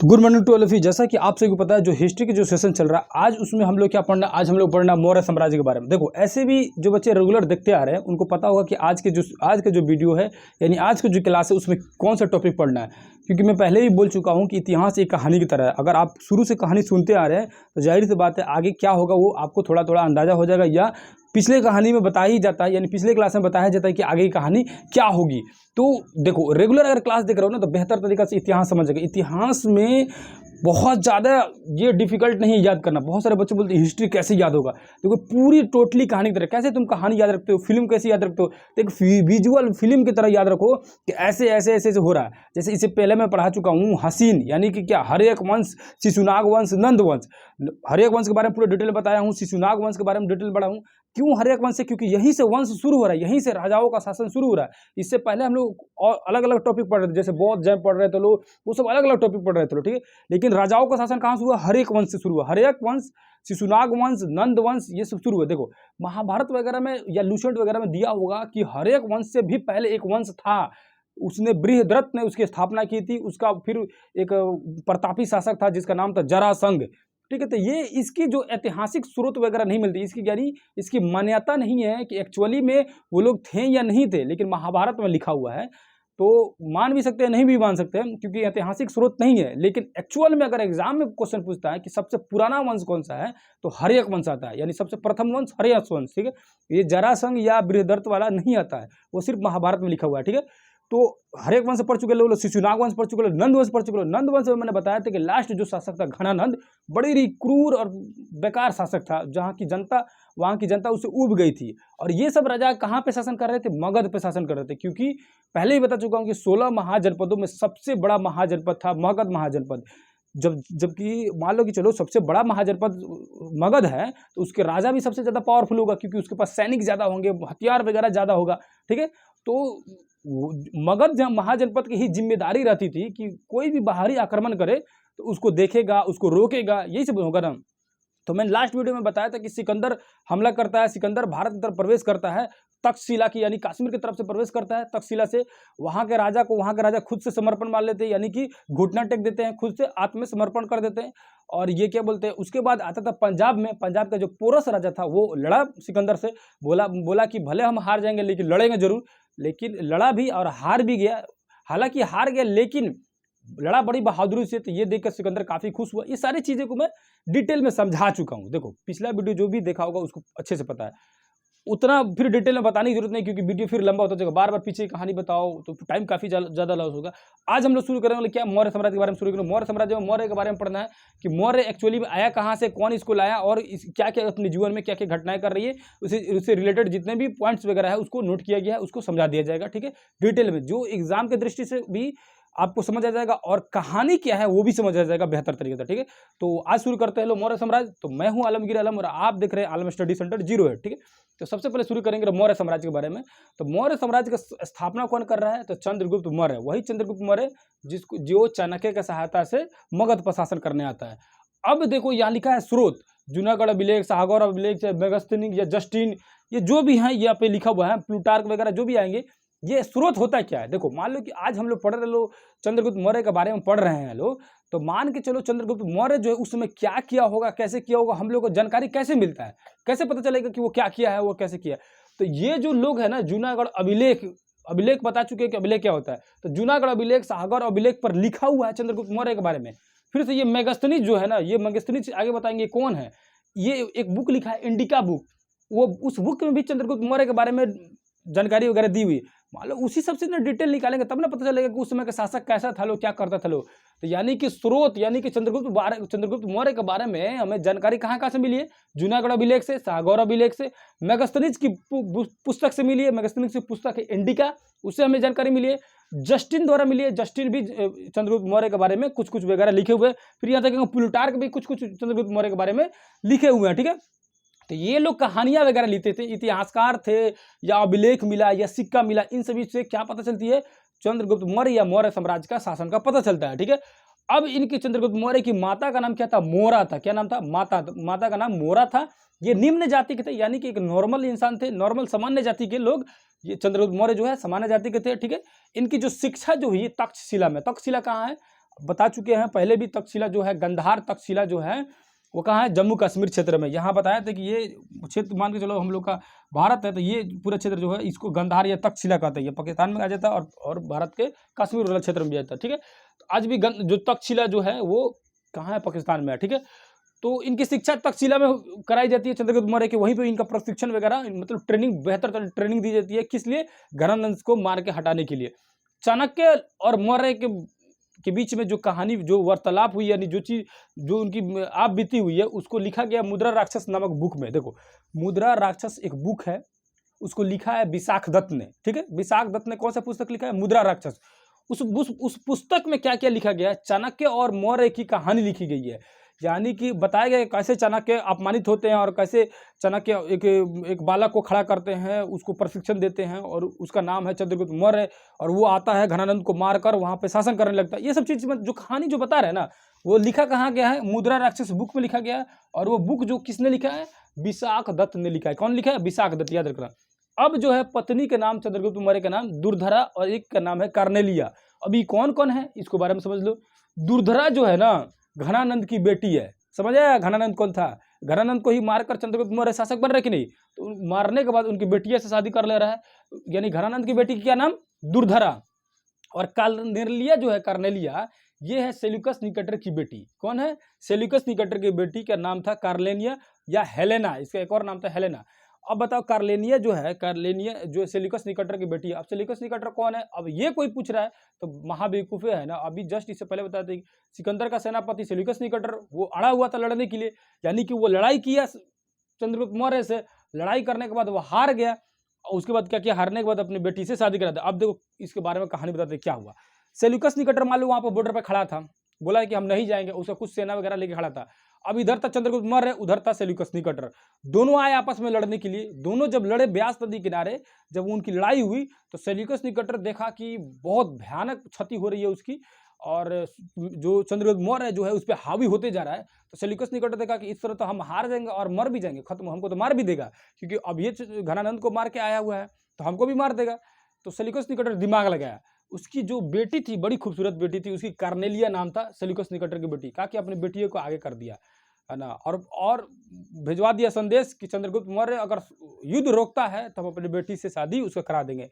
तो good morning to all of you. जैसा कि आप सभी को पता है, जो हिस्ट्री की जो सेशन चल रहा है आज, उसमें हम लोग क्या पढ़ना, आज हम लोग पढ़ना मौर्य साम्राज्य के बारे में। देखो, ऐसे भी जो बच्चे रेगुलर देखते आ रहे हैं उनको पता होगा कि आज के जो वीडियो है, यानी आज की जो क्लास है, उसमें कौन सा टॉपिक पढ़ना है। क्योंकि मैं पहले ही बोल चुका हूं कि इतिहास एक कहानी की तरह है। अगर आप शुरू से कहानी सुनते आ रहे हैं तो जाहिर सी बात है आगे क्या होगा वो आपको थोड़ा थोड़ा अंदाजा हो जाएगा, या पिछले कहानी में बताया ही जाता है, यानी पिछले क्लास में बताया जाता है कि आगे की कहानी क्या होगी। तो देखो, रेगुलर अगर क्लास देख रहे हो ना तो बेहतर तरीका से इतिहास समझेगा। इतिहास में बहुत ज़्यादा ये डिफिकल्ट नहीं याद करना। बहुत सारे बच्चे बोलते हैं हिस्ट्री कैसे याद होगा। देखो, पूरी टोटली कहानी की तरह। कैसे तुम कहानी याद रखते हो, फिल्म कैसे याद रखते हो, तो एक विजुअल फिल्म की तरह याद रखो कि ऐसे ऐसे ऐसे ऐसे हो रहा है। जैसे इससे पहले मैं पढ़ा चुका हूँ हसीन, यानी कि क्या, हर्यक वंश, शिशुनाग वंश, नंद वंश। हर्यक वंश के बारे में पूरे डिटेल में बताया हूँ, शिशुनाग वंश के बारे में डिटेल बढ़ा हूँ। क्यों हर्यक वंश से? क्योंकि यहीं से वंश शुरू हो रहा है, यहीं से राजाओं का शासन शुरू हो रहा है। इससे पहले हम लोग और अलग अलग टॉपिक पढ़ रहे थे, जैसे बौद्ध जैन पढ़ रहे थे लोग, वो सब अलग अलग टॉपिक पढ़ रहे थे लोग, ठीक है। लेकिन राजाओं का शासन कहाँ से हुआ? हर्यक वंश से शुरू हुआ। हर्यक वंश, शिशुनाग वंश, नंद वंश, ये सब शुरू हुआ। देखो, महाभारत वगैरह में या लूसेंट वगैरह में दिया होगा कि हर्यक वंश से भी पहले एक वंश था, उसने बृहद्रथ ने उसकी स्थापना की थी। उसका फिर एक प्रतापी शासक था जिसका नाम था जरासंध, ठीक है। तो ये इसकी जो ऐतिहासिक स्रोत वगैरह नहीं मिलती, इसकी यानी इसकी मान्यता नहीं है कि एक्चुअली में वो लोग थे या नहीं थे, लेकिन महाभारत में लिखा हुआ है। तो मान भी सकते हैं, नहीं भी मान सकते हैं, क्योंकि ऐतिहासिक स्रोत नहीं है। लेकिन एक्चुअल में अगर एग्जाम में क्वेश्चन पूछता है कि सबसे पुराना वंश कौन सा है, तो हर्यक वंश आता है, यानी सबसे प्रथम वंश हर्यक वंश, ठीक है। ये जरासंध या बृहद्रथ वाला नहीं आता है, वो सिर्फ महाभारत में लिखा हुआ है, ठीक है। तो हर्यक वंश पढ़ चुके लोग, शिशुनाग वंश पढ़ चुके लोग, नंद वंश पढ़ चुके लोग। नंद वंश में मैंने बताया था कि लास्ट जो शासक था घनानंद, बड़ी ही क्रूर और बेकार शासक था, जहाँ की जनता, वहाँ की जनता उससे उब गई थी। और ये सब राजा कहाँ पे शासन कर रहे थे? मगध पे शासन कर रहे थे। क्योंकि पहले ही बता चुका हूँ कि 16 महाजनपदों में सबसे बड़ा महाजनपद था मगध महाजनपद। जबकि मान लो कि चलो सबसे बड़ा महाजनपद मगध है, तो उसके राजा भी सबसे ज़्यादा पावरफुल होगा, क्योंकि उसके पास सैनिक ज़्यादा होंगे, हथियार वगैरह ज़्यादा होगा, ठीक है। तो मगध महाजनपद की ही जिम्मेदारी रहती थी कि कोई भी बाहरी आक्रमण करे तो उसको देखेगा, उसको रोकेगा, यही सब होगा ना। तो मैंने लास्ट वीडियो में बताया था कि सिकंदर हमला करता है, सिकंदर भारत की तरफ प्रवेश करता है, तक्षशिला की यानी कश्मीर की तरफ से प्रवेश करता है। तक्षशिला से वहाँ के राजा खुद से समर्पण मान लेते हैं, यानी कि घुटना टेक देते हैं, खुद से आत्मसमर्पण कर देते हैं। और ये क्या बोलते हैं, उसके बाद आता था पंजाब में। पंजाब का जो पोरस राजा था वो लड़ा सिकंदर से, बोला कि भले हम हार जाएंगे लेकिन लड़ेंगे जरूर। लेकिन लड़ा भी और हार भी गया। हालांकि हार गया लेकिन लड़ा बड़ी बहादुरी से, तो ये देखकर सिकंदर काफी खुश हुआ। ये सारी चीजें को मैं डिटेल में समझा चुका हूं। देखो, पिछला वीडियो जो भी देखा होगा उसको अच्छे से पता है, उतना फिर डिटेल में बताने की जरूरत नहीं, क्योंकि वीडियो फिर लंबा होता जाएगा। बार बार पीछे कहानी बताओ तो टाइम काफी ज्यादा लॉस होगा। आज हम लोग शुरू करेंगे क्या, मौर्य साम्राज्य के बारे में शुरू करेंगे। मौर्य साम्राज्य में मौर्य के बारे में पढ़ना है कि मौर्य एक्चुअली में आया कहाँ से, कौन इसको लाया, और क्या क्या अपने जीवन में क्या क्या घटनाएं कर रही है, उससे रिलेटेड जितने भी पॉइंट्स वगैरह है उसको नोट किया गया है, उसको समझा दिया जाएगा, ठीक है, डिटेल में, जो एग्जाम के दृष्टि से भी आपको समझ आ जाएगा और कहानी क्या है वो भी समझ आ जाएगा बेहतर तरीके से, ठीक है। तो आज शुरू करते हैं लो मौर्य साम्राज्य। तो मैं हूं आलमगीर आलम और आप देख रहे हैं आलम स्टडी सेंटर 0 है, ठीक है। तो सबसे पहले शुरू करेंगे मौर्य साम्राज्य के बारे में। तो मौर्य साम्राज्य का स्थापना कौन कर रहा है? तो चंद्रगुप्त मौर्य, वही चंद्रगुप्त मौर्य जो चाणक्य की सहायता से मगध पर शासन करने आता है। अब देखो यहाँ लिखा है स्रोत, जूनागढ़ अभिलेख, शाहगौर अभिलेख, मेगस्थनीज या जस्टिन, ये जो भी है यहाँ पे लिखा हुआ है, प्लूटार्क वगैरह जो भी आएंगे, ये स्रोत होता क्या है। देखो, मान लो कि आज हम लोग पढ़ रहे लोग चंद्रगुप्त मौर्य के बारे में पढ़ रहे हैं लोग, तो मान के चलो चंद्रगुप्त मौर्य जो है उस समय क्या किया होगा, कैसे किया होगा, हम लोग को जानकारी कैसे मिलता है, कैसे पता चलेगा कि वो क्या किया है, वो कैसे किया है। तो ये जो लोग है ना, जूनागढ़ अभिलेख बता चुके हैं कि अभिलेख क्या होता है। तो जूनागढ़ अभिलेख, शाहगौर अभिलेख पर लिखा हुआ है चंद्रगुप्त मौर्य के बारे में। फिर से ये मेगस्थनीज जो है ना, ये मेगस्थनीज आगे बताएंगे कौन है। ये एक बुक लिखा है, इंडिका बुक, वो उस बुक में भी चंद्रगुप्त मौर्य के बारे में जानकारी वगैरह दी हुई। मान लो उसी सबसे ना डिटेल निकालेंगे तब ना पता चलेगा कि उस समय का शासक कैसा था लो, क्या करता था लो। तो यानी कि स्रोत, यानी कि चंद्रगुप्त मौर्य के बारे में हमें जानकारी कहाँ से मिली है? जूनागढ़ अभिलेख से, शाहगौर अभिलेख से, मेगस्थनीज की पुस्तक से मिली है। मेगस्थनीज की पुस्तक है इंडिका, उससे हमें जानकारी मिली है। जस्टिन द्वारा मिली है, जस्टिन भी चंद्रगुप्त मौर्य के बारे में कुछ कुछ वगैरह लिखे हुए। फिर यहाँ तक प्लूटार्क भी कुछ कुछ चंद्रगुप्त मौर्य के बारे में लिखे हुए हैं, ठीक है। तो ये लोग कहानियां वगैरह लिखते थे, इतिहासकार थे, या अभिलेख मिला या सिक्का मिला, इन सभी से क्या पता चलती है? चंद्रगुप्त मौर्य या मौर्य साम्राज्य का शासन का पता चलता है, ठीक है। अब इनके चंद्रगुप्त मौर्य की माता का नाम क्या था? मोरा था। क्या नाम था? माता का नाम मोरा था। ये निम्न जाति के थे, यानी कि एक नॉर्मल इंसान थे, नॉर्मल सामान्य जाति के लोग। ये चंद्रगुप्त मौर्य जो है सामान्य जाति के थे, ठीक है। इनकी जो शिक्षा जो हुई तक्षशिला में, तक्षशिला कहाँ है? बता चुके हैं पहले भी। तक्षशिला जो है, गंधार तक्षशिला जो है वो कहाँ है, जम्मू कश्मीर क्षेत्र में। यहाँ बताया था कि ये क्षेत्र मान के चलो हम लोग का भारत है, तो ये पूरा क्षेत्र जो है इसको गंधार या तक्षशिला कहते हैं। ये पाकिस्तान में आ जाता है और भारत के कश्मीर वाला क्षेत्र में भी आता है, ठीक है। तो आज भी जो तक्षशिला जो है वो कहाँ है, पाकिस्तान में है, ठीक है। तो इनकी शिक्षा तक्षशिला में कराई जाती है चंद्रगुप्त मौर्य के, वहीं पे इनका प्रशिक्षण वगैरह मतलब ट्रेनिंग, बेहतर ट्रेनिंग दी जाती है। किस लिए? घनानंद को मार के हटाने के लिए। चाणक्य और मौर्य के बीच में जो कहानी, जो वार्तालाप हुई, यानी जो चीज जो उनकी आप बीती हुई है, उसको लिखा गया मुद्रा राक्षस नामक बुक में। देखो, मुद्रा राक्षस एक बुक है, उसको लिखा है विशाख दत्त ने, ठीक है। विशाख दत्त ने कौन सा पुस्तक लिखा है? मुद्रा राक्षस। उस पुस्तक में क्या क्या लिखा गया है? चाणक्य और मौर्य की कहानी लिखी गई है, यानी कि बताया गया कैसे चाणक्य अपमानित होते हैं और कैसे चाणक्य एक बालक को खड़ा करते हैं, उसको प्रशिक्षण देते हैं, और उसका नाम है चंद्रगुप्त मौर्य, और वो आता है घनानंद को मारकर वहाँ पे शासन करने लगता है। ये सब चीज़ जो कहानी जो बता रहे हैं ना, वो लिखा कहाँ गया है? मुद्रा राक्षस बुक में लिखा गया है। और वो बुक जो किसने लिखा है? विशाख दत्त ने लिखा है। कौन लिखा है? विशाख दत्त, याद रखना। अब जो है पत्नी के नाम चंद्रगुप्त मौर्य का नाम दुर्धरा, और एक का नाम है कार्नेलिया। अभी कौन कौन है इसको बारे में समझ लो। दुर्धरा जो है ना, घनानंद की बेटी है, समझ आया? घनानंद कौन था? घनानंद को ही मारकर चंद्रगुप्त मौर्य शासक बन रहे कि नहीं? तो मारने के बाद उनकी बेटिया से शादी कर ले रहा है, यानी घनानंद की बेटी की क्या नाम? दुर्धरा। और कार्नेलिया जो है, कार्नेलिया, ये है सेल्यूकस निकटर की बेटी। कौन है? सेल्यूकस निकटर की बेटी का नाम था कार्लेनिया या हेलेना, इसका एक और नाम था हेलेना। अब बताओ, कार्लेनिया जो है, कार्लेनिया जो सेल्यूकस निकटर की बेटी है। अब सेल्यूकस निकटर कौन है? अब ये कोई पूछ रहा है तो महाबेवकूफ है ना। अभी जस्ट इससे पहले बताया था, सिकंदर का सेनापति सेल्यूकस निकटर, वो अड़ा हुआ था लड़ने के लिए, यानी कि वो लड़ाई किया चंद्रगुप्त मौर्य से। लड़ाई करने के बाद वो हार गया, और उसके बाद क्या किया? हारने के बाद अपनी बेटी से शादी करा था। अब देखो इसके बारे में कहानी बताते क्या हुआ। सेल्यूकस निकटर मान लो वहां पर बॉर्डर पर खड़ा था, बोला कि हम नहीं जाएंगे, उसका कुछ सेना वगैरह लेके खड़ा था। अब इधर था चंद्रगुप्त मौर्य, उधर था सेल्यूकस निकटर, दोनों आए आपस में लड़ने के लिए। दोनों जब लड़े ब्यास नदी किनारे, जब उनकी लड़ाई हुई तो सेल्यूकस निकटर देखा कि बहुत भयानक क्षति हो रही है उसकी, और जो चंद्रगुप्त मौर्य जो है उस पर हावी होते जा रहा है। तो सेल्यूकस निकटर देखा कि इस तरह तो हम हार जाएंगे और मर भी जाएंगे, खत्म, हमको तो मार भी देगा, क्योंकि अब ये घनानंद को मार के आया हुआ है तो हमको भी मार देगा। तो सेल्यूकस निकटर दिमाग लगाया। उसकी जो बेटी थी, बड़ी खूबसूरत बेटी थी, उसकी कार्नेलिया नाम था, सेल्यूकस निकटर की बेटी, कहा कि अपनी बेटियों को आगे कर दिया है ना, और भिजवा दिया संदेश कि चंद्रगुप्त मौर्य अगर युद्ध रोकता है तो हम अपनी बेटी से शादी उसका करा देंगे।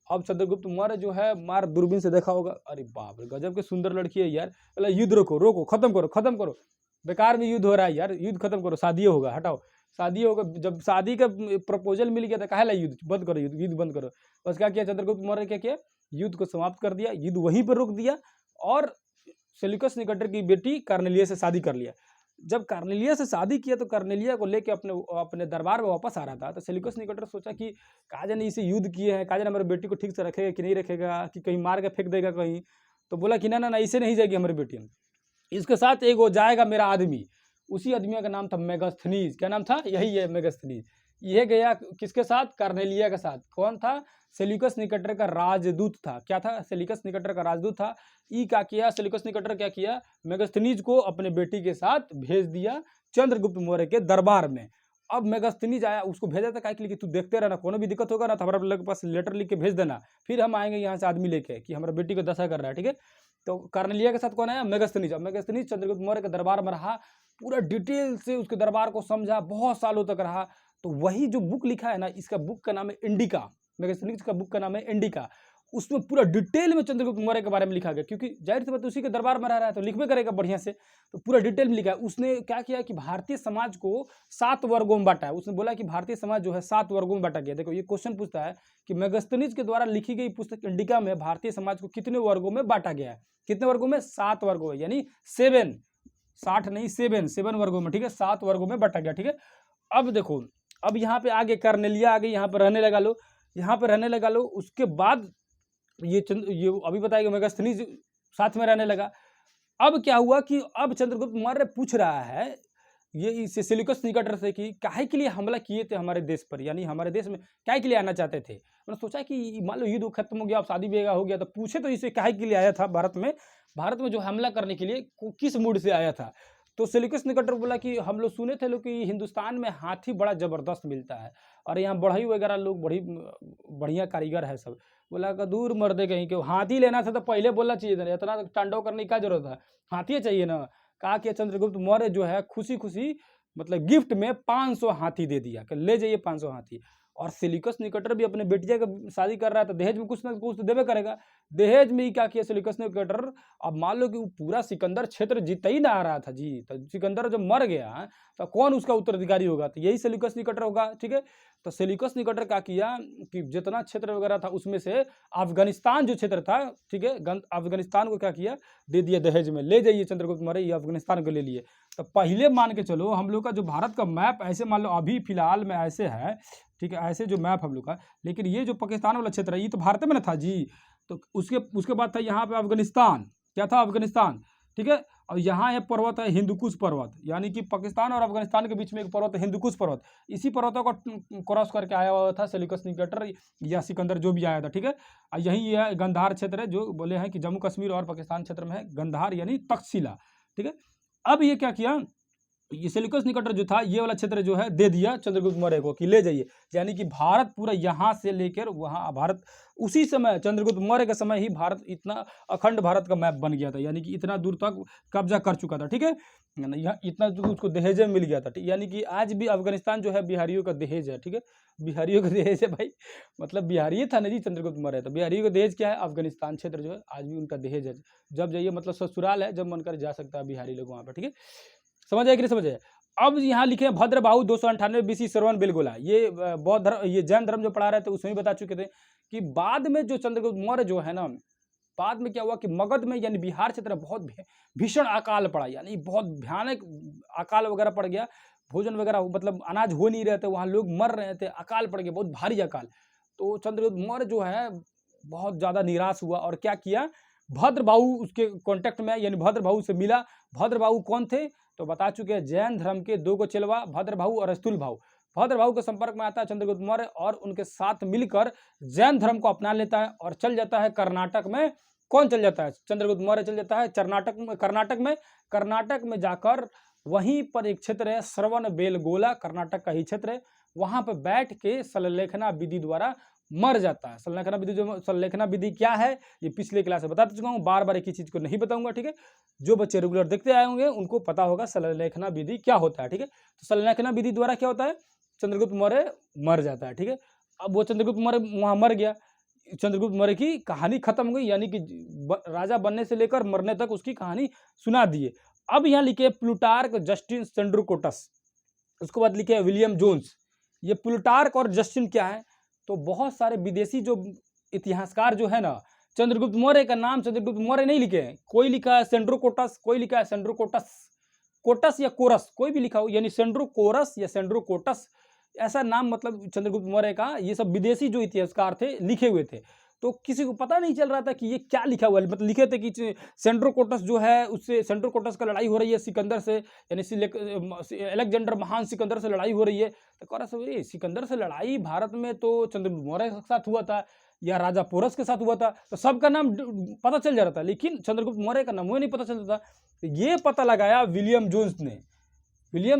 अब चंद्रगुप्त मौर्य जो है, मार दूरबीन से देखा होगा, अरे बाप रे, गजब के सुंदर लड़की है यार, बोला युद्ध रोको, रोको, खत्म करो, खत्म करो, बेकार में युद्ध हो रहा है यार, युद्ध खत्म करो, शादी होगा, हटाओ, शादी होगा। जब शादी का प्रपोजल मिल गया था, कहा युद्ध बंद करो, युद्ध बंद करो। बस क्या किया चंद्रगुप्त मौर्य, क्या किया? युद्ध को समाप्त कर दिया, युद्ध वहीं पर रोक दिया, और सेल्यूकस निकटर की बेटी कार्नेलिया से शादी कर लिया। जब कार्नेलिया से शादी किया तो कार्नेलिया को लेके अपने दरबार में वापस आ रहा था, तो सेल्यूकस निकटर सोचा कि कहा जाने इसे युद्ध किए हैं, कहा जाने हमारी बेटी को ठीक से रखेगा कि नहीं रखेगा, कि कहीं मार के फेंक देगा कहीं। तो बोला कि ना ना ना, इसे नहीं जाएगी हमारी बेटी, इसके साथ एक वो जाएगा मेरा आदमी। उसी आदमी का नाम था मेगास्थनीज। क्या नाम था? यही है मेगास्थनीज। यह गया किसके साथ? कार्नेलिया के साथ। कौन था? सेल्यूकस निकटर का राजदूत था। क्या था? सेल्यूकस निकटर का राजदूत था। ई क्या किया? सेल्यूकस निकटर क्या किया? मेगास्थनीज को अपने बेटी के साथ भेज दिया चंद्रगुप्त मौर्य के दरबार में। अब मेगास्थनीज आया, उसको भेजा था कि तू देखते रहना, कोनो भी दिक्कत होगा ना तो हमारे लोग के पास लेटर लिख के भेज देना, फिर हम आएंगे यहाँ से आदमी लेके कि हमारा बेटी को दशा कर रहा है, ठीक है। तो कार्नेलिया के साथ कौन आया? मेगास्थनीज। अब मेगास्थनीज चंद्रगुप्त मौर्य के दरबार में रहा, पूरा डिटेल से उसके दरबार को समझा, बहुत सालों तक रहा। तो वही जो बुक लिखा है ना, इसका बुक का नाम है इंडिका, मेगास्थनीज का बुक का नाम है इंडिका। उसमें पूरा डिटेल में चंद्रगुप्त मौर्य के बारे में लिखा गया, क्योंकि जाहिर सी बात उसी के दरबार में रह रहा है तो लिखबे करेगा बढ़िया से, तो पूरा डिटेल में लिखा है। उसने क्या किया कि भारतीय समाज को 7 वर्गों में बांटा है। उसने बोला कि भारतीय समाज जो है 7 वर्गों में बांटा गया। देखो ये क्वेश्चन पूछता है कि मेगास्थनीज के द्वारा लिखी गई पुस्तक इंडिका में भारतीय समाज को कितने वर्गों में बांटा गया है? कितने वर्गों में? 7 वर्गों में, यानी 7, 60 नहीं 7 वर्गों में, ठीक है, 7 वर्गों में बांटा गया, ठीक है। अब देखो, अब यहाँ पे आगे कार्नेलिया आ गई, यहाँ पर रहने लगा लो, यहाँ पर रहने लगा लो। उसके बाद ये अभी बताएगा मेगास्थनीज साथ में रहने लगा। अब क्या हुआ कि अब चंद्रगुप्त मौर्य पूछ रहा है ये इस सेल्यूकस निकटर से कि काहे के लिए हमला किए थे हमारे देश पर, यानी हमारे देश में काहे के लिए आना चाहते थे। उन्होंने सोचा कि मान लो युद्ध खत्म हो गया, अब शादी ब्याह हो गया, तो पूछे तो इसे काहे के लिए आया था भारत में जो हमला करने के लिए किस मूड से आया था। तो सेल्यूकस निकटर बोला कि हम लोग सुने थे कि हिंदुस्तान में हाथी बड़ा जबरदस्त मिलता है, और यहाँ बढ़ई वगैरह लोग बड़ी बढ़िया कारीगर है सब, बोला का दूर मर्दे कहीं के, हाथी लेना था तो पहले बोलना चाहिए था, इतना तांडव करने की क्या जरूरत है, हाथी चाहिए ना। कहा कि चंद्रगुप्त मौर्य जो है खुशी खुशी मतलब गिफ्ट में 500 हाथी दे दिया कि ले जाइए 500 हाथी। और सेल्यूकस निकेटर भी अपने बेटिया का शादी कर रहा था, दहेज में कुछ ना कुछ तो देवे करेगा। दहेज में ही क्या किया सेल्यूकस निकेटर, अब मान लो कि वो पूरा सिकंदर क्षेत्र जीत ही ना आ रहा था जी, तो सिकंदर जब मर गया तो कौन उसका उत्तराधिकारी होगा, तो यही सेल्यूकस निकेटर होगा, ठीक है। तो सेल्यूकस निकेटर क्या किया कि जितना क्षेत्र वगैरह था उसमें से अफगानिस्तान जो क्षेत्र था, ठीक है, अफगानिस्तान को क्या किया, दे दिया दहेज में, ले जाइए चंद्रगुप्त मौर्य, ये अफगानिस्तान को ले लिए। तो पहले मान के चलो हम लोग का जो भारत का मैप ऐसे मान लो अभी फिलहाल में ऐसे है, ठीक है, ऐसे जो मैप हम लोग का, लेकिन ये जो पाकिस्तान वाला क्षेत्र है ये तो भारत में ना था जी। तो उसके बाद था यहाँ पे अफगानिस्तान, क्या था अफगानिस्तान, ठीक है। और यहाँ ये पर्वत है हिंदुकुश पर्वत, यानी कि पाकिस्तान और अफगानिस्तान के बीच में एक पर्वत है हिंदुकुश पर्वत, इसी पर्वतों को क्रॉस करके आया हुआ था सेल्यूकस निकेटर या सिकंदर जो भी आया था, ठीक है। और यही है गंधार क्षेत्र है, जो बोले हैं कि जम्मू कश्मीर और पाकिस्तान क्षेत्र में है गंधार यानी तक्षशिला, ठीक है। अब ये क्या किया, ये सेल्यूकस निकेटर जो था ये वाला क्षेत्र जो है दे दिया चंद्रगुप्त मौर्य को कि ले जाइए, यानी कि भारत पूरा यहाँ से लेकर वहाँ, भारत उसी समय चंद्रगुप्त मौर्य के समय ही भारत इतना अखंड भारत का मैप बन गया था, यानी कि इतना दूर तक कब्जा कर चुका था, ठीक है। यहाँ इतना जो उसको दहेज में मिल गया था, यानी कि आज भी अफगानिस्तान जो है बिहारियों का दहेज है, ठीक है, बिहारियों का दहेज है भाई, मतलब बिहारी था ना जी चंद्रगुप्त मौर्य, तो बिहारियों का दहेज क्या है, अफगानिस्तान क्षेत्र जो है आज भी उनका दहेज है। जब जाइए मतलब ससुराल है, जब मन कर जा सकता है बिहारी लोग वहाँ पर, ठीक है। समझ आए कि नहीं समझ आए। अब यहाँ लिखे भद्रबाहु 298 बीसी श्रवण बेलगोला, ये बौद्ध धर्म, ये जैन धर्म जो पढ़ा रहे थे उसमें बता चुके थे कि बाद में जो चंद्रगुप्त मौर्य जो है ना, बाद में क्या हुआ कि मगध में यानी बिहार क्षेत्र में बहुत भीषण अकाल पड़ा, यानी बहुत भयानक अकाल वगैरह पड़ गया, भोजन वगैरह मतलब अनाज हो नहीं रहे थे, वहाँ लोग मर रहे थे, अकाल पड़ गया, बहुत भारी अकाल। तो चंद्रगुप्त मौर्य जो है बहुत ज्यादा निराश हुआ और क्या किया, भद्रबाहु उसके कॉन्टेक्ट में यानी भद्रबाहु से मिला। भद्रबाहु कौन थे, तो बता चुके हैं जैन धर्म के दो को चेलवा भद्रबाहु और स्थूल भाऊ। भद्रबाहु के संपर्क में आता है चंद्रगुप्त मौर्य और उनके साथ मिलकर जैन धर्म को अपना लेता है और चल जाता है कर्नाटक में। कौन चल जाता है, चंद्रगुप्त मौर्य चल जाता है कर्नाटक में जाकर वहीं पर एक क्षेत्र है श्रवण बेलगोला, कर्नाटक का ही क्षेत्र है, वहां पर बैठ के सल्लेखना विधि द्वारा मर जाता है। सल्लेखना विधि क्या है ये पिछले क्लास में बता चुका हूँ, बार बार एक ही चीज को नहीं बताऊंगा, ठीक है। जो बच्चे रेगुलर देखते आए होंगे उनको पता होगा सल्लेखना विधि क्या होता है, ठीक है। तो सल्लेखना विधि द्वारा क्या होता है, चंद्रगुप्त मौर्य मर जाता है, ठीक है। अब वो चंद्रगुप्त मौर्य वहां मर गया, चंद्रगुप्त मौर्य की कहानी खत्म हो गई, यानी कि राजा बनने से लेकर मरने तक उसकी कहानी सुना दिए। अब यहाँ लिखे प्लूटार्क जस्टिन सेंड्रोकोटस, उसके बाद लिखे विलियम जोन्स। ये प्लूटार्क और जस्टिन क्या है, तो बहुत सारे विदेशी जो इतिहासकार जो है ना, चंद्रगुप्त मौर्य का नाम चंद्रगुप्त मौर्य नहीं लिखे हैं, कोई लिखा है सेंड्रोकोटस, कोई लिखा है सेंड्रोकोटस, कोटस या कोरस कोई भी लिखा हो, यानी सेंड्रोकोरस या सेंड्रोकोटस ऐसा नाम मतलब चंद्रगुप्त मौर्य का, ये सब विदेशी जो इतिहासकार थे लिखे हुए थे। तो किसी को पता नहीं चल रहा था कि ये क्या लिखा हुआ है, मतलब लिखे थे कि सेंड्रोकोटस जो है उससे सेंड्रोकोटस का लड़ाई हो रही है सिकंदर से, यानी अलेक्जेंडर महान सिकंदर से लड़ाई हो रही है। तो कह रहा सिकंदर से लड़ाई भारत में तो चंद्रगुप्त मौर्य के साथ हुआ था या राजा पोरस के साथ हुआ था, तो सबका नाम पता चल जा रहा था, लेकिन चंद्रगुप्त मौर्य का नाम नहीं पता चलता था। तो ये पता लगाया विलियम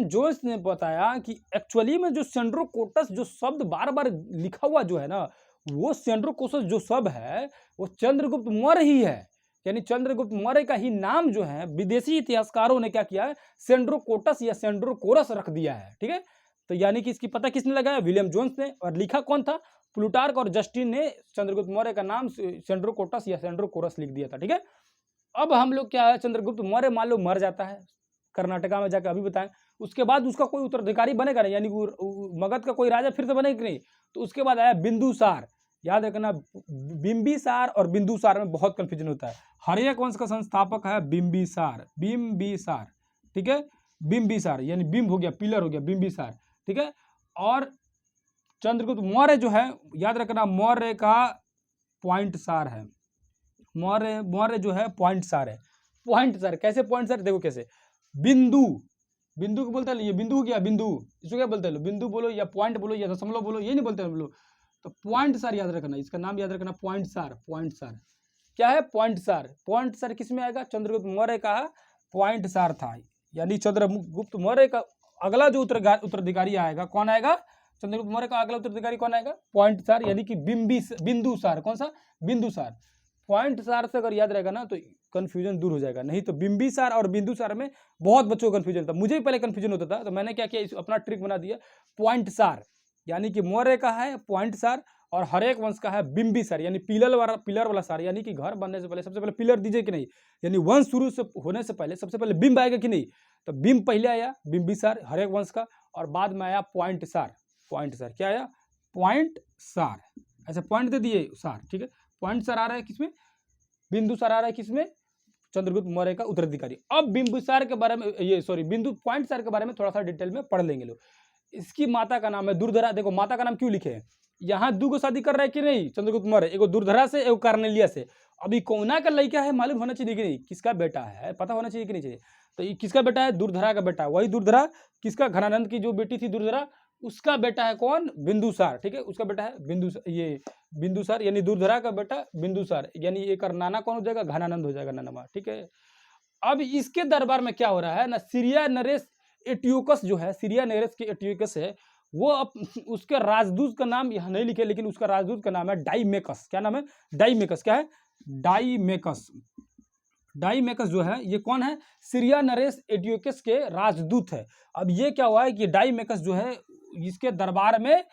जोन्स ने बताया कि एक्चुअली में जो सेंड्रोकोटस जो शब्द बार बार लिखा हुआ जो है ना, वो सेंड्रोकोटस जो शब्द है वो चंद्रगुप्त मौर्य ही है, यानी चंद्रगुप्त मौर्य का ही नाम जो है विदेशी इतिहासकारों ने क्या किया है, सेंड्रोकोटस या सेंड्रोकोरस रख दिया है, ठीक है। तो यानी कि इसकी पता किसने लगाया, विलियम जोन्स ने, और लिखा कौन था, प्लूटार्क और जस्टिन ने चंद्रगुप्त मौर्य का नाम सेंड्रोकोटस या सेंड्रोकोरस लिख दिया था, ठीक है। अब हम लोग क्या है, चंद्रगुप्त मौर्य मान लो मर जाता है कर्नाटका में जाकर, अभी बताएं, उसके बाद उसका कोई उत्तराधिकारी बनेगा नहीं, यानी मगध का कोई राजा फिर से बनेगा नहीं। तो उसके बाद आया बिंदुसार, याद रखना बिंबिसार और बिंदुसार में बहुत कंफ्यूजन होता है। हर्यक वंश का संस्थापक है बिंबिसार, ठीक है, बिंबिसार यानी बिंब हो गया, पिलर हो गया, बिंबिसार, ठीक है। और चंद्रगुप्त मौर्य जो है याद रखना मौर्य का पॉइंट सार है, मौर्य जो है पॉइंट सार है। पॉइंट सार कैसे, पॉइंट सार देखो कैसे, बिंदु को बोलते हैं, ये बिंदु क्या, बिंदु इसको क्या बोलते हैं, बिंदु बोलो या पॉइंट बोलो या दशमलव बोलो, ये नहीं बोलते हैं हम लोग। तो पॉइंट सार याद रखना, इसका नाम याद रखना पॉइंट सार क्या है, पॉइंट सार किस में आएगा, चंद्रगुप्त मौर्य का पॉइंट सार था, यानी चंद्रगुप्त मौर्य का अगला जो उत्तराधिकारी आएगा कौन आएगा, चंद्रगुप्त मौर्य का अगला उत्तराधिकारी कौन आएगा? पॉइंटसार, यानी कि बिंदुसार। कौन सा? बिंदुसार। पॉइंटसार से अगर याद रहेगा ना तो कंफ्यूजन दूर हो जाएगा, नहीं तो बिंबिसार और बिंदुसार में बहुत बच्चों को कंफ्यूजन था, मुझे भी पहले कंफ्यूजन होता था, तो मैंने क्या किया, अपना ट्रिक बना दिया, पॉइंटसार यानी कि मौर्य का है पॉइंटसार और हर एक वंश का है बिंबिसार, यानी पिलर वाला सार, यानी कि घर बनने से पहले सबसे पहले पिलर दीजिए कि नहीं, यानी वंश शुरू से होने से पहले सबसे पहले बिंब आएगा कि नहीं, तो बिंब पहले आया बिंबिसार हर एक वंश का, और बाद में आया पॉइंटसार। क्या आया? पॉइंटसार। ऐसे पॉइंट दे दिए सार, ठीक है। पॉइंटसार आ रहा है किसमें? बिंदुसार आ रहा है किसमें? चंद्रगुप्त मौर्य का उत्तराधिकारी। अब बिंबिसार के बारे में पॉइंटसार के बारे में थोड़ा सा डिटेल में पढ़ लेंगे लोग। इसकी माता का नाम है दुर्धरा। देखो माता का नाम क्यों लिखे हैं, यहाँ दो शादी कर रहा है कि नहीं चंद्रगुप्त मौर्य, एगो दुर्धरा से एगो कार्नेलिया से। अभी कौना का लड़का है मालूम होना चाहिए कि नहीं, किसका बेटा है पता होना चाहिए कि नहीं चाहिए, तो ये किसका बेटा है? दुर्धरा का बेटा। वही दुर्धरा किसका? घनानंद की जो बेटी थी दुर्धरा, उसका बेटा है कौन? बिंदुसार, ठीक है, उसका बेटा है बिंदुसार, यानी दुर्धरा का बेटा बिंदुसार, यानी एक नाना कौन हो जाएगा? घनानंद हो जाएगा नाना, ठीक है। अब इसके दरबार में क्या हो रहा है ना, सीरिया नरेश एटियोकस जो है, सीरिया नरेश के एटियोकस है, वो उसके राजदूत का नाम यहाँ नहीं लिखे, लेकिन उसका राजदूत का नाम है डाइमेकस। क्या नाम है? डाइमेकस। क्या है? डाइमेकस। डाइमेकस जो है ये कौन है? सीरिया नरेश एटियोकस के राजदूत है। अब ये क्या हुआ है कि डाइमेकस जो है इसके दरबार में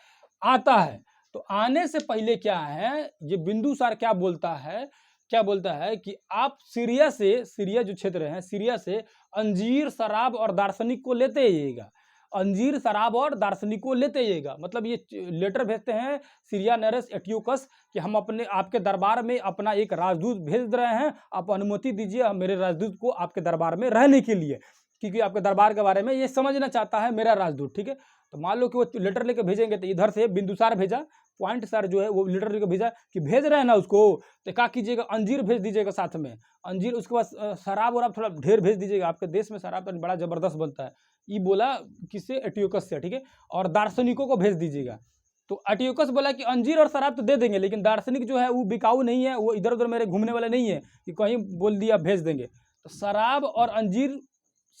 आता है, तो आने से पहले क्या है, ये बिंदुसार क्या बोलता है कि आप सीरिया जो क्षेत्र है, सीरिया से अंजीर, शराब और दार्शनिक को लेते आइएगा। अंजीर, शराब और दार्शनिक को लेते आइएगा, मतलब ये लेटर भेजते हैं सीरिया नरेश एटियोकस कि हम आपके दरबार में अपना एक राजदूत भेज रहे हैं, आप अनुमति दीजिए मेरे राजदूत को आपके दरबार में रहने के लिए, क्योंकि आपके दरबार के बारे में ये समझना चाहता है मेरा राजदूत, ठीक है। तो मान लो कि वो लेटर लेके भेजेंगे, तो इधर से बिंदुसार भेजा, पॉइंटसार जो है वो लेटर लेके भेजा कि भेज रहे हैं ना उसको, तो क्या कीजिएगा, अंजीर भेज दीजिएगा साथ में, अंजीर, उसके बाद शराब और आप थोड़ा ढेर भेज दीजिएगा, आपके देश में शराब तो बड़ा जबरदस्त बनता है, ये बोला किससे? एटियोकस से, ठीक है। और दार्शनिकों को भेज दीजिएगा। तो एटियोकस बोला कि अंजीर और शराब तो दे देंगे, लेकिन दार्शनिक जो है वो बिकाऊ नहीं है, वो इधर उधर मेरे घूमने वाले नहीं है कि कहीं बोल दिया भेज देंगे। तो शराब और अंजीर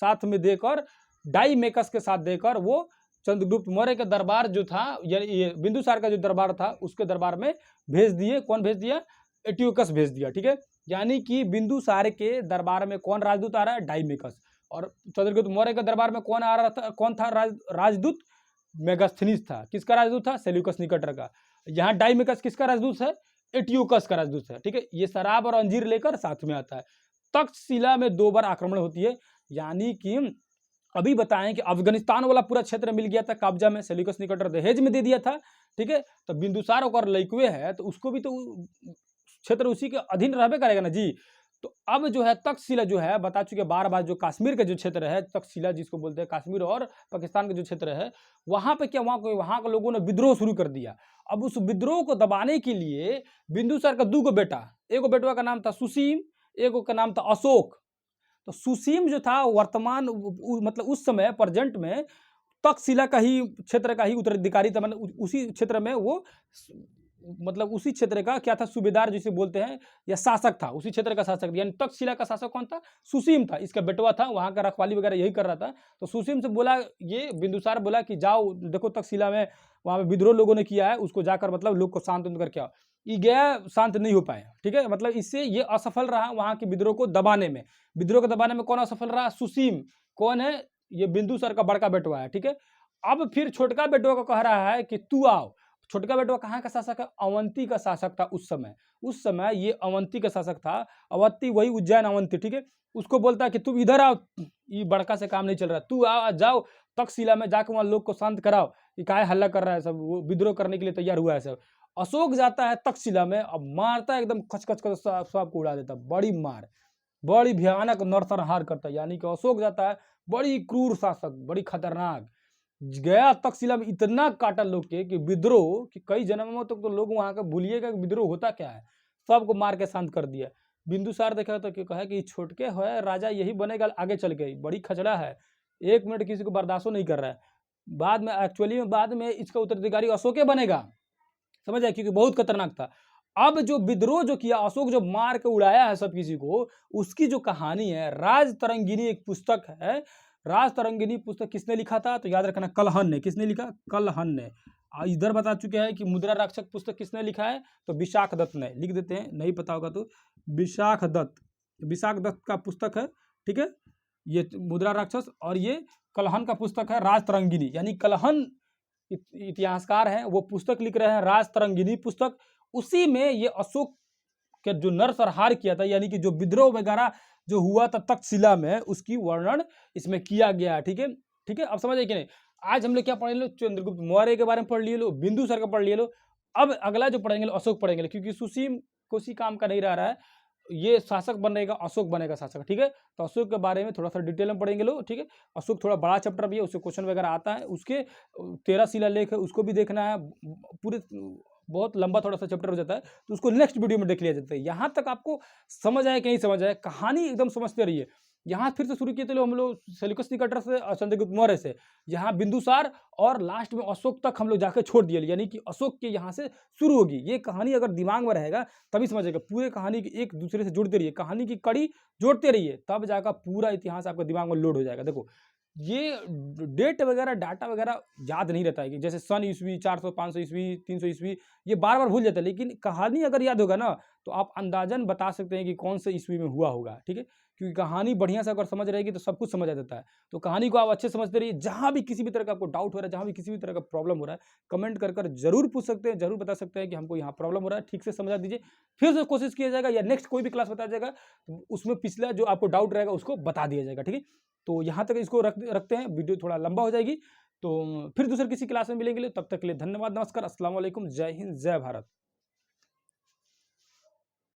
साथ में देकर, डाइमेकस के साथ देकर, वो चंद्रगुप्त मौर्य का दरबार जो था, यानी ये बिंदुसार का जो दरबार था उसके दरबार में भेज दिए। कौन भेज दिया? एटियोकस भेज दिया, ठीक है। यानी कि बिंदुसार के दरबार में कौन राजदूत आ रहा है? डाइमेकस। और चंद्रगुप्त मौर्य के दरबार में कौन आ रहा था? कौन था राजदूत? मेगास्थनीज था। किसका राजदूत था? सेल्यूकस निकटर का। यहाँ डाइमेकस किसका राजदूत है? एटियोकस का राजदूत है, ठीक है। ये शराब और अंजीर लेकर साथ में आता है। तक्षशिला में 2 बार आक्रमण होती है, यानी कि अभी बताएं कि अफगानिस्तान वाला पूरा क्षेत्र मिल गया था कब्जा में, सेल्यूकस निकटर दहेज में दे दिया था, ठीक है। तो बिंदुसार और लइकवे है, तो उसको भी तो क्षेत्र उसी के अधीन रहबे करेगा ना जी। तो अब जो है तक्षशिला जो है, बता चुके बार बार, जो कश्मीर का जो क्षेत्र है, तक्षशिला जिसको बोलते हैं, कश्मीर और पाकिस्तान का जो क्षेत्र है, वहां पे क्या, वहां के लोगों ने विद्रोह शुरू कर दिया। अब उस विद्रोह को दबाने के लिए बिंदुसार का 2 बेटा, एगो बेटवा का नाम था सुसीम, एगो का नाम था अशोक। तो सुसीम जो था वर्तमान मतलब उस समय प्रेजेंट में तक्षशिला का ही क्षेत्र का ही उत्तराधिकारी था, मतलब उसी क्षेत्र में वो, मतलब उसी क्षेत्र का क्या था, सूबेदार जिसे बोलते हैं, या शासक था, उसी क्षेत्र का शासक, यानी तक्षशिला का शासक कौन था? सुसीम था। इसका बेटवा था, वहां का रखवाली वगैरह यही कर रहा था। तो सुसीम से बोला, ये बिंदुसार बोला कि जाओ देखो तक्षशिला में वहां पे विद्रोह लोगों ने किया है, उसको जाकर मतलब लोग को शांत करके आओ। ये गया, शांत नहीं हो पाया, ठीक है। मतलब इससे ये असफल रहा वहां के विद्रोह को दबाने में। विद्रोह को दबाने में कौन असफल रहा? सुसीम। कौन है? ये बिंदुसार का बड़का बेटवा है, ठीक है। अब फिर छोटका बेटवा को कह रहा है कि तू आओ। छोटका बेटवा कहाँ का शासक है? अवंती का शासक था उस समय ये अवंती का शासक था। अवंती वही उज्जैन अवंती, ठीक है। उसको बोलता है कि तू इधर आओ, ये बड़का से काम नहीं चल रहा, तू आ जाओ तक्षशिला में, जाकर वहां लोग को शांत कराओ, ये काहे हल्ला कर रहा है सब, वो विद्रोह करने के लिए तैयार हुआ है सब। अशोक जाता है तक्षशिला में, अब मारता है एकदम खच खच खच, सबको उड़ा देता, बड़ी मार, बड़ी भयानक नरसंहार करता है। यानी कि अशोक जाता है, बड़ी क्रूर शासक, बड़ी खतरनाक, गया तक्षशिला में, इतना काटा लोग के कि विद्रोह कि कई जन्मों तक तो लोग वहां का भूलिएगा कि विद्रोह होता क्या है, सबको मार के शांत कर दिया। बिंदुसार देखा तो कहा कि छोटके है राजा, यही बनेगा आगे चल के, बड़ी खचड़ा है, 1 मिनट किसी को बर्दाश्त नहीं कर रहा है। बाद में एक्चुअली में बाद में इसका उत्तराधिकारी अशोक बनेगा, समझ आए, क्योंकि बहुत खतरनाक था। अब जो विद्रोह जो किया अशोक, जो मार के उड़ाया है सब किसी को, उसकी जो कहानी है, राजतरंगिनी एक पुस्तक है। राजतरंगिनी पुस्तक किसने लिखा था? तो याद रखना, कलहन ने। किसने लिखा? कलहन ने। इधर बता चुके हैं कि मुद्रा रक्षक पुस्तक किसने लिखा है, तो विशाख दत्त ने। लिख देते हैं, नहीं पता होगा तो विशाख दत्त का पुस्तक है, ठीक है, ये मुद्रा राक्षस। और ये कलहन का पुस्तक है राजतरंगिणी, यानी कलहन इतिहासकार हैं, वो पुस्तक लिख रहे हैं राजतरंगिणी पुस्तक। उसी में ये अशोक के जो नरसंहार किया था, यानी कि जो विद्रोह वगैरह जो हुआ था तक्षशिला में, उसकी वर्णन इसमें किया गया है। ठीक है, ठीक है, अब समझ आए कि नहीं। आज हम लोग क्या पढ़ लो, चंद्रगुप्त मौर्य के बारे में पढ़ लिए लो, बिंदुसार का पढ़ लिए लो। अब अगला जो पढ़ेंगे अशोक पढ़ेंगे, क्योंकि सुसीम कोसी काम का नहीं रह रहा है, ये शासक बनेगा, अशोक बनेगा शासक। ठीक है, तो अशोक के बारे में थोड़ा सा डिटेल में पढ़ेंगे लो। ठीक है, अशोक थोड़ा बड़ा चैप्टर भी है, उससे क्वेश्चन वगैरह आता है। उसके 13 शिलालेख है, उसको भी देखना है। पूरे बहुत लंबा थोड़ा सा चैप्टर हो जाता है, तो उसको नेक्स्ट वीडियो में देख लिया जाता है। यहाँ तक आपको समझ आए कि नहीं समझ आए, कहानी एकदम समझते रहिए। यहाँ फिर से शुरू किए थे हम लोग सेल्यूकस निकेटर से और चंद्रगुप्त मौर्य से, यहाँ बिंदुसार और लास्ट में अशोक तक हम लोग जाकर छोड़ दिए, यानी कि अशोक के यहाँ से शुरू होगी। ये कहानी अगर दिमाग में रहेगा तभी समझेगा। पूरे कहानी की एक दूसरे से जुड़ते रहिए, कहानी की कड़ी जोड़ते रहिए, तब जाकर पूरा इतिहास आपके दिमाग में लोड हो जाएगा। देखो ये डेट वगैरह डाटा वगैरह याद नहीं रहता है, कि जैसे सन ईस्वी, 400 500 ईस्वी, 300 ईस्वी, ये बार बार भूल जाता है। लेकिन कहानी अगर याद होगा ना, तो आप अंदाजन बता सकते हैं कि कौन से ईस्वी में हुआ होगा। ठीक है, क्योंकि कहानी बढ़िया से अगर समझ रहेगी तो सब कुछ समझ आ जाता है। तो कहानी को आप अच्छे समझते रहिए। जहाँ भी किसी भी तरह का आपको डाउट हो रहा है, जहाँ भी किसी भी तरह का प्रॉब्लम हो रहा है, कमेंट कर जरूर पूछ सकते हैं, जरूर बता सकते हैं कि हमको यहाँ प्रॉब्लम हो रहा है, ठीक से समझा दीजिए। फिर से कोशिश किया जाएगा, या नेक्स्ट कोई भी क्लास बताया जाएगा, उसमें पिछला जो आपको डाउट रहेगा उसको बता दिया जाएगा। ठीक है, तो यहाँ तक इसको रखते हैं, वीडियो थोड़ा लंबा हो जाएगी। तो फिर दूसरे किसी क्लास में मिलेंगे, तब तक के लिए धन्यवाद, नमस्कार, अस्सलाम वालेकुम, जय हिंद, जय भारत।